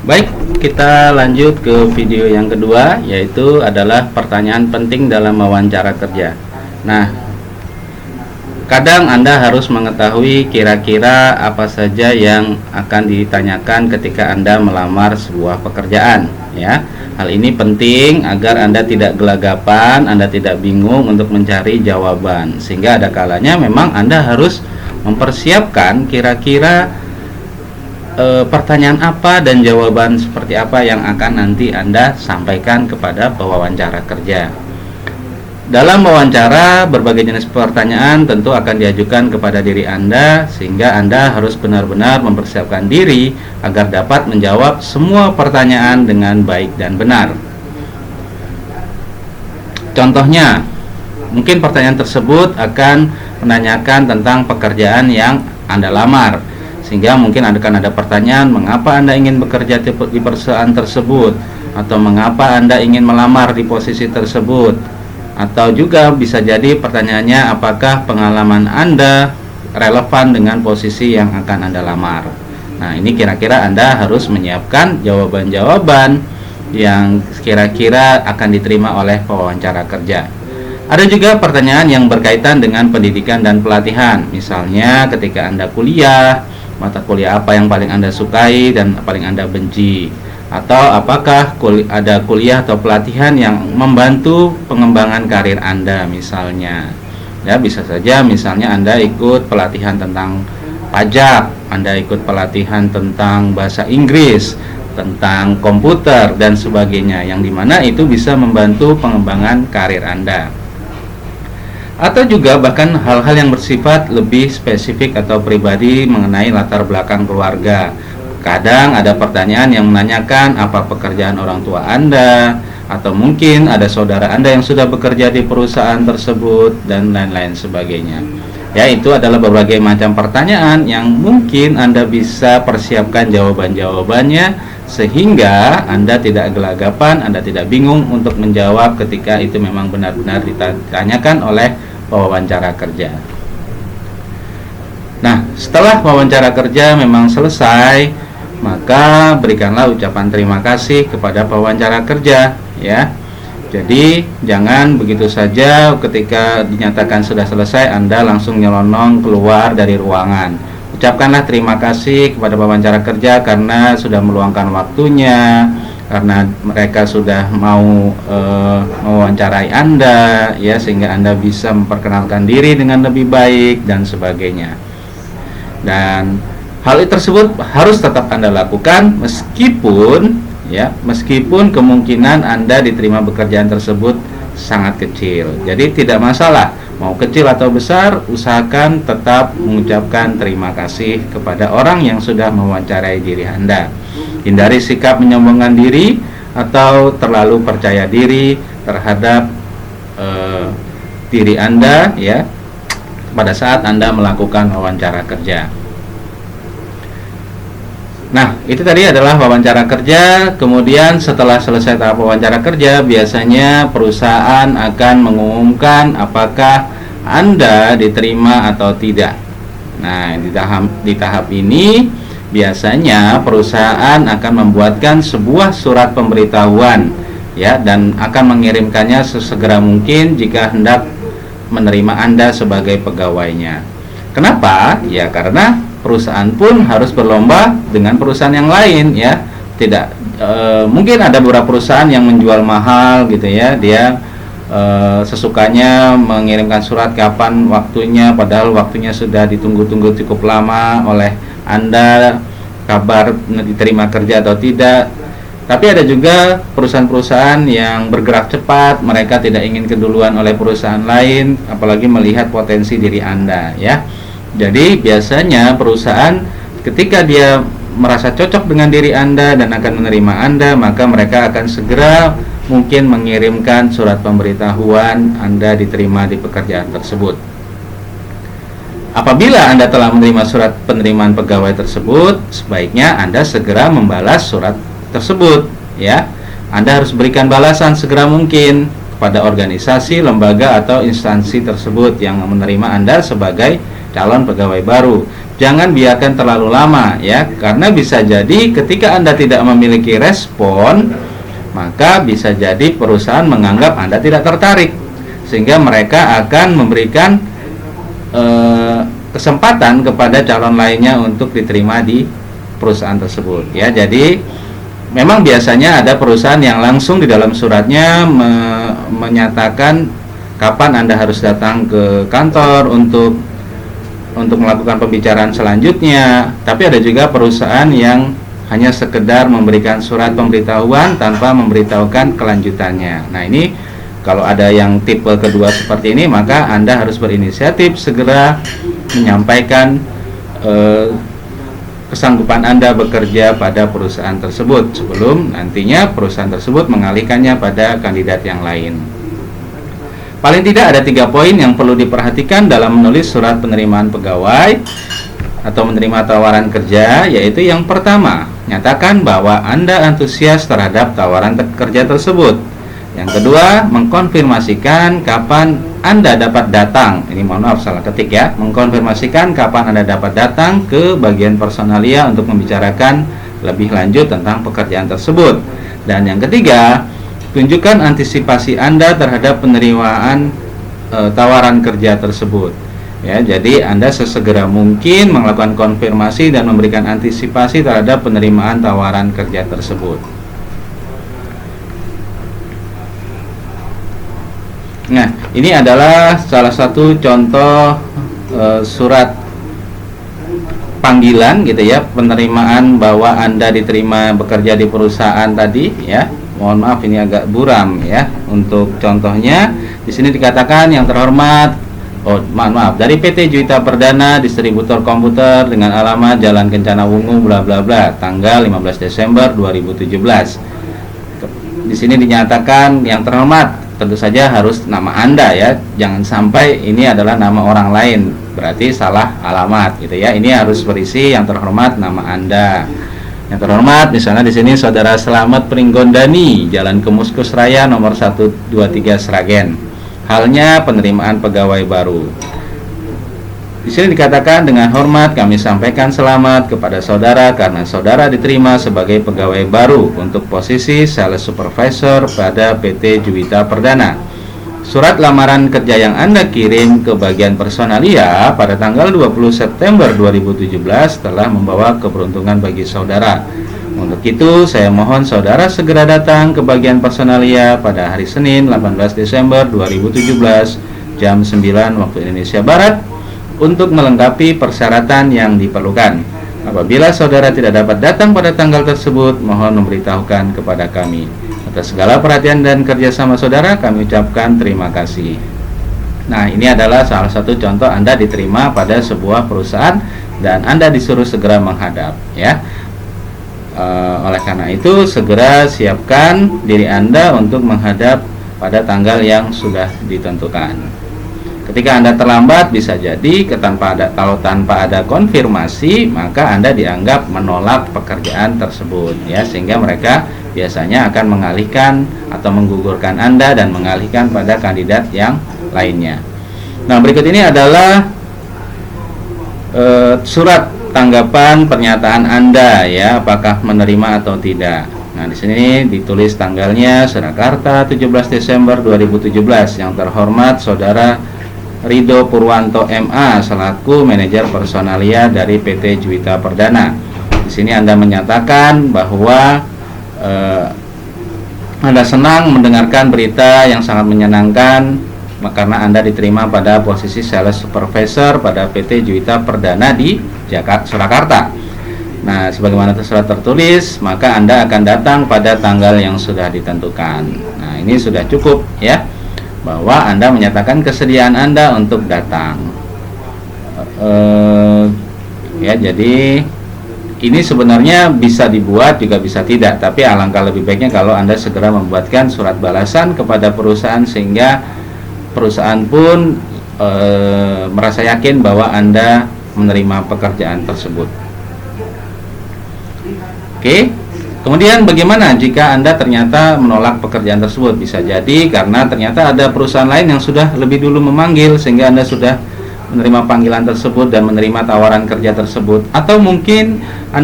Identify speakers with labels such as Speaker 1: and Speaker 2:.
Speaker 1: Baik, kita lanjut ke video yang kedua, yaitu adalah pertanyaan penting dalam wawancara kerja. Nah, kadang Anda harus mengetahui kira-kira apa saja yang akan ditanyakan ketika Anda melamar sebuah pekerjaan, ya. Hal ini penting agar Anda tidak gelagapan, Anda tidak bingung untuk mencari jawaban. Sehingga ada kalanya memang Anda harus mempersiapkan kira-kira pertanyaan apa dan jawaban seperti apa yang akan nanti Anda sampaikan kepada pewawancara kerja. Dalam wawancara, berbagai jenis pertanyaan tentu akan diajukan kepada diri Anda, sehingga Anda harus benar-benar mempersiapkan diri agar dapat menjawab semua pertanyaan dengan baik dan benar. Contohnya, mungkin pertanyaan tersebut akan menanyakan tentang pekerjaan yang Anda lamar, sehingga mungkin akan ada pertanyaan, mengapa Anda ingin bekerja di perusahaan tersebut, atau mengapa Anda ingin melamar di posisi tersebut, atau juga bisa jadi pertanyaannya, apakah pengalaman Anda relevan dengan posisi yang akan Anda lamar. Nah, ini kira-kira Anda harus menyiapkan jawaban-jawaban yang kira-kira akan diterima oleh pewawancara kerja. Ada juga pertanyaan yang berkaitan dengan pendidikan dan pelatihan. Misalnya ketika Anda kuliah, mata kuliah apa yang paling Anda sukai dan paling Anda benci, atau apakah ada kuliah atau pelatihan yang membantu pengembangan karir Anda misalnya. Ya, bisa saja misalnya Anda ikut pelatihan tentang pajak, Anda ikut pelatihan tentang bahasa Inggris, tentang komputer dan sebagainya, yang dimana itu bisa membantu pengembangan karir Anda. Atau juga bahkan hal-hal yang bersifat lebih spesifik atau pribadi mengenai latar belakang keluarga. Kadang ada pertanyaan yang menanyakan apa pekerjaan orang tua Anda, atau mungkin ada saudara Anda yang sudah bekerja di perusahaan tersebut, dan lain-lain sebagainya. Ya, itu adalah berbagai macam pertanyaan yang mungkin Anda bisa persiapkan jawaban-jawabannya, sehingga Anda tidak gelagapan, Anda tidak bingung untuk menjawab ketika itu memang benar-benar ditanyakan oleh pewawancara kerja. Nah, setelah wawancara kerja memang selesai, maka berikanlah ucapan terima kasih kepada pewawancara kerja, ya. Jadi jangan begitu saja ketika dinyatakan sudah selesai Anda langsung nyelonong keluar dari ruangan. Ucapkanlah terima kasih kepada pewawancara kerja karena sudah meluangkan waktunya, karena mereka sudah mau mewawancarai Anda, ya, sehingga Anda bisa memperkenalkan diri dengan lebih baik dan sebagainya. Dan hal tersebut harus tetap Anda lakukan meskipun kemungkinan Anda diterima pekerjaan tersebut sangat kecil. Jadi tidak masalah, mau kecil atau besar, usahakan tetap mengucapkan terima kasih kepada orang yang sudah mewawancarai diri Anda. Hindari sikap menyombongkan diri atau terlalu percaya diri terhadap diri Anda, ya, pada saat Anda melakukan wawancara kerja. Nah, itu tadi adalah wawancara kerja. Kemudian setelah selesai tahap wawancara kerja, biasanya perusahaan akan mengumumkan apakah Anda diterima atau tidak. Nah, di tahap ini biasanya perusahaan akan membuatkan sebuah surat pemberitahuan, ya, dan akan mengirimkannya sesegera mungkin jika hendak menerima Anda sebagai pegawainya. Kenapa? Ya, karena perusahaan pun harus berlomba dengan perusahaan yang lain, ya. Tidak mungkin ada beberapa perusahaan yang menjual mahal gitu, ya. Dia sesukanya mengirimkan surat kapan waktunya, padahal waktunya sudah ditunggu-tunggu cukup lama oleh Anda, kabar diterima kerja atau tidak. Tapi ada juga perusahaan-perusahaan yang bergerak cepat, mereka tidak ingin keduluan oleh perusahaan lain, apalagi melihat potensi diri Anda, ya. Jadi biasanya perusahaan ketika dia merasa cocok dengan diri Anda dan akan menerima Anda, maka mereka akan segera mungkin mengirimkan surat pemberitahuan Anda diterima di pekerjaan tersebut. Apabila Anda telah menerima surat penerimaan pegawai tersebut, sebaiknya Anda segera membalas surat tersebut, ya. Anda harus berikan balasan segera mungkin kepada organisasi, lembaga atau instansi tersebut yang menerima Anda sebagai calon pegawai baru. Jangan biarkan terlalu lama ya, karena bisa jadi ketika Anda tidak memiliki respon, maka bisa jadi perusahaan menganggap Anda tidak tertarik, sehingga mereka akan memberikan kesempatan kepada calon lainnya untuk diterima di perusahaan tersebut ya. Jadi memang biasanya ada perusahaan yang langsung di dalam suratnya menyatakan kapan Anda harus datang ke kantor untuk melakukan pembicaraan selanjutnya. Tapi ada juga perusahaan yang hanya sekedar memberikan surat pemberitahuan tanpa memberitahukan kelanjutannya. Nah, ini kalau ada yang tipe kedua seperti ini, maka Anda harus berinisiatif segera menyampaikan kesanggupan Anda bekerja pada perusahaan tersebut sebelum nantinya perusahaan tersebut mengalihkannya pada kandidat yang lain. Paling tidak ada 3 poin yang perlu diperhatikan dalam menulis surat penerimaan pegawai atau menerima tawaran kerja, yaitu yang pertama, nyatakan bahwa Anda antusias terhadap tawaran kerja tersebut. Yang kedua, mengkonfirmasikan kapan Anda dapat datang. Ini mohon maaf salah ketik ya. Mengkonfirmasikan kapan Anda dapat datang ke bagian personalia untuk membicarakan lebih lanjut tentang pekerjaan tersebut. Dan yang ketiga, tunjukkan antisipasi Anda terhadap penerimaan tawaran kerja tersebut. Ya, jadi Anda sesegera mungkin melakukan konfirmasi dan memberikan antisipasi terhadap penerimaan tawaran kerja tersebut. Nah, ini adalah salah satu contoh surat panggilan gitu ya, penerimaan bahwa Anda diterima bekerja di perusahaan tadi ya. Mohon maaf ini agak buram ya. Untuk contohnya di sini dikatakan yang terhormat, maaf, dari PT Juwita Perdana, distributor komputer dengan alamat Jalan Kencana Wungu bla bla bla, tanggal 15 Desember 2017. Di sini dinyatakan yang terhormat, tentu saja harus nama Anda ya, jangan sampai ini adalah nama orang lain, berarti salah alamat gitu ya. Ini harus berisi yang terhormat nama Anda. Yang terhormat misalnya di sini Saudara Selamat Pringgondani, Jalan Kemuskus Raya nomor 123 Sragen. Halnya penerimaan pegawai baru. Di sini dikatakan dengan hormat kami sampaikan selamat kepada saudara karena saudara diterima sebagai pegawai baru untuk posisi sales supervisor pada PT Juwita Perdana. Surat lamaran kerja yang Anda kirim ke bagian personalia pada tanggal 20 September 2017 telah membawa keberuntungan bagi saudara. Untuk itu, saya mohon saudara segera datang ke bagian personalia pada hari Senin 18 Desember 2017 jam 9 waktu Indonesia Barat untuk melengkapi persyaratan yang diperlukan. Apabila saudara tidak dapat datang pada tanggal tersebut, mohon memberitahukan kepada kami. Atas segala perhatian dan kerjasama saudara, kami ucapkan terima kasih. Nah, ini adalah salah satu contoh Anda diterima pada sebuah perusahaan dan Anda disuruh segera menghadap ya. Oleh karena itu, segera siapkan diri Anda untuk menghadap pada tanggal yang sudah ditentukan. Ketika Anda terlambat, bisa jadi tanpa ada konfirmasi, maka Anda dianggap menolak pekerjaan tersebut ya, sehingga mereka biasanya akan mengalihkan atau menggugurkan Anda dan mengalihkan pada kandidat yang lainnya. Nah, berikut ini adalah surat tanggapan pernyataan Anda ya, apakah menerima atau tidak. Nah, di sini ditulis tanggalnya Surakarta 17 Desember 2017. Yang terhormat Saudara Rido Purwanto MA selaku manajer personalia dari PT Juwita Perdana. Di sini Anda menyatakan bahwa Anda senang mendengarkan berita yang sangat menyenangkan karena Anda diterima pada posisi sales supervisor pada PT Juwita Perdana di Surakarta. Nah, sebagaimana surat tertulis, maka Anda akan datang pada tanggal yang sudah ditentukan. Nah, ini sudah cukup ya, bahwa Anda menyatakan kesediaan Anda untuk datang. Ya, jadi ini sebenarnya bisa dibuat juga bisa tidak, tapi alangkah lebih baiknya kalau Anda segera membuatkan surat balasan kepada perusahaan sehingga perusahaan pun merasa yakin bahwa Anda menerima pekerjaan tersebut. Oke. Kemudian bagaimana jika Anda ternyata menolak pekerjaan tersebut? Bisa jadi karena ternyata ada perusahaan lain yang sudah lebih dulu memanggil sehingga Anda sudah menerima panggilan tersebut dan menerima tawaran kerja tersebut, atau mungkin Anda